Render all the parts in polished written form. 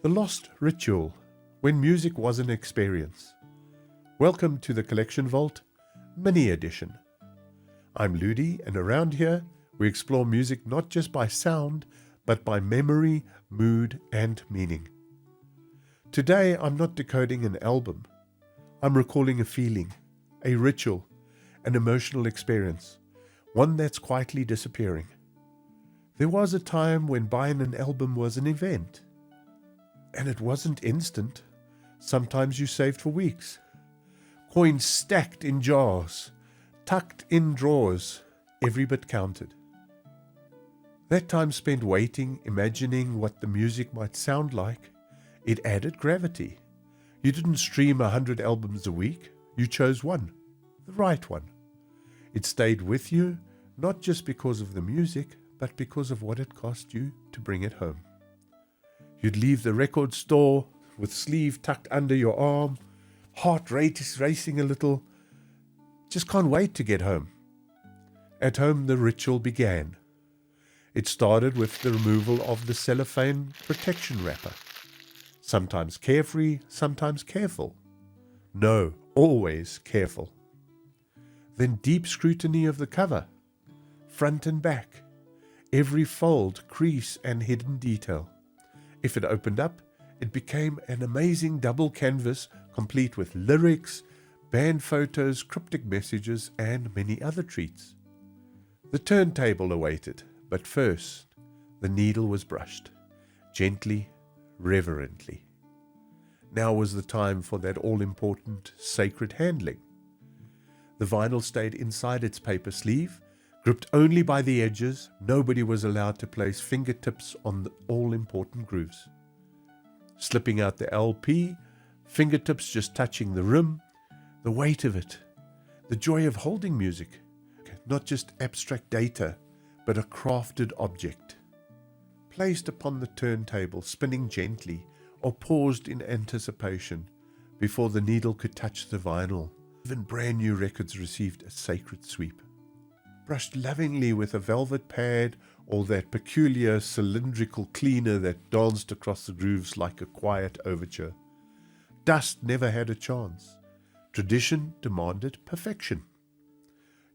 The Lost Ritual, when music was an experience. Welcome to the Collection Vault, Mini Edition. I'm Ludi, and around here we explore music not just by sound, but by memory, mood, and meaning. Today I'm not decoding an album. I'm recalling a feeling, a ritual, an emotional experience, one that's quietly disappearing. There was a time when buying an album was an event. And it wasn't instant. Sometimes you saved for weeks. Coins stacked in jars, tucked in drawers, every bit counted. That time spent waiting, imagining what the music might sound like, it added gravity. You didn't stream 100 albums a week, you chose one, the right one. It stayed with you, not just because of the music, but because of what it cost you to bring it home. You'd leave the record store with sleeve tucked under your arm, heart rate is racing a little. Just can't wait to get home. At home, the ritual began. It started with the removal of the cellophane protection wrapper. Sometimes carefree, sometimes careful. No, always careful. Then deep scrutiny of the cover, front and back, every fold, crease, and hidden detail. If it opened up, it became an amazing double canvas complete with lyrics, band photos, cryptic messages, and many other treats. The turntable awaited, but first, the needle was brushed, gently, reverently. Now was the time for that all-important sacred handling. The vinyl stayed inside its paper sleeve, gripped only by the edges. Nobody was allowed to place fingertips on the all-important grooves. Slipping out the LP, fingertips just touching the rim, the weight of it, the joy of holding music, not just abstract data, but a crafted object. Placed upon the turntable, spinning gently, or paused in anticipation before the needle could touch the vinyl. Even brand new records received a sacred sweep. Brushed lovingly with a velvet pad or that peculiar cylindrical cleaner that danced across the grooves like a quiet overture. Dust never had a chance. Tradition demanded perfection.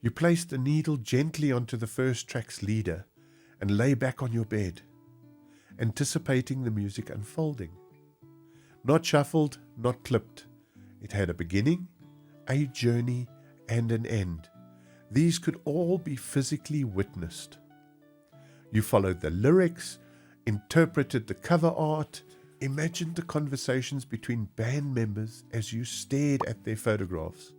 You placed the needle gently onto the first track's leader and lay back on your bed, anticipating the music unfolding. Not shuffled, not clipped. It had a beginning, a journey, and an end. These could all be physically witnessed. You followed the lyrics, interpreted the cover art, imagined the conversations between band members as you stared at their photographs.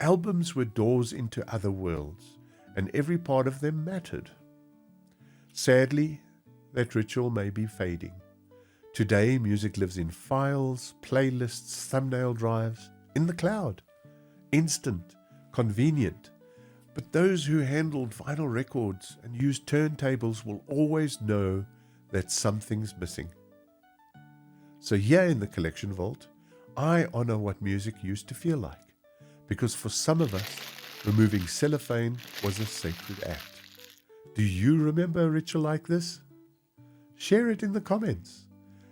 Albums were doors into other worlds, and every part of them mattered. Sadly, that ritual may be fading. Today, music lives in files, playlists, thumbnail drives, in the cloud. Instant, convenient. But those who handled vinyl records and used turntables will always know that something's missing. So here in the Collection Vault, I honor what music used to feel like, because for some of us, removing cellophane was a sacred act. Do you remember a ritual like this? Share it in the comments.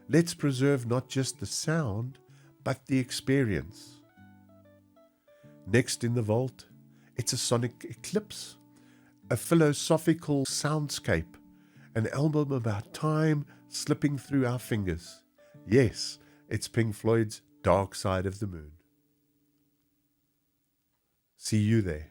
Let's preserve not just the sound, but the experience. Next in the vault, it's a sonic eclipse, a philosophical soundscape, an album about time slipping through our fingers. Yes, it's Pink Floyd's Dark Side of the Moon. See you there.